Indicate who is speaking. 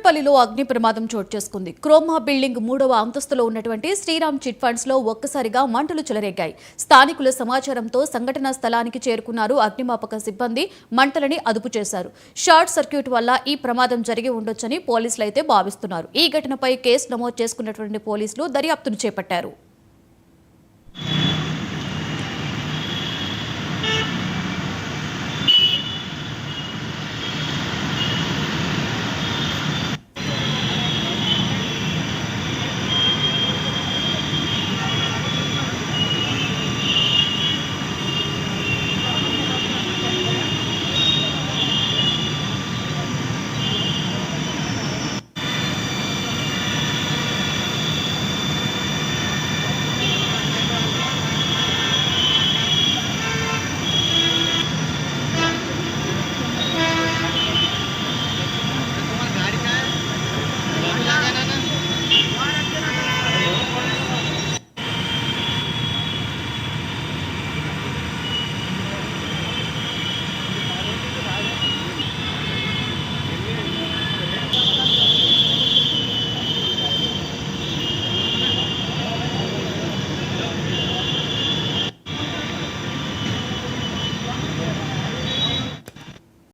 Speaker 1: కూకట్పల్లిలో అగ్ని ప్రమాదం చోటు చేసుకుంది. క్రోమా బిల్డింగ్ 3వ అంతస్తులో ఉన్నటువంటి శ్రీరామ్ చిట్ ఫండ్స్ లో ఒక్కసారిగా మంటలు చెలరేగాయి. స్థానికుల సమాచారంతో సంఘటనా స్థలానికి చేరుకున్నారు అగ్నిమాపక సిబ్బంది. మంటలని అదుపు చేశారు. షార్ట్ సర్క్యూట్ వల్ల ఈ ప్రమాదం జరిగి ఉండొచ్చని పోలీసులు అయితే భావిస్తున్నారు. ఈ ఘటనపై కేసు నమోదు చేసుకున్నటువంటి పోలీసులు దర్యాప్తును చేపట్టారు.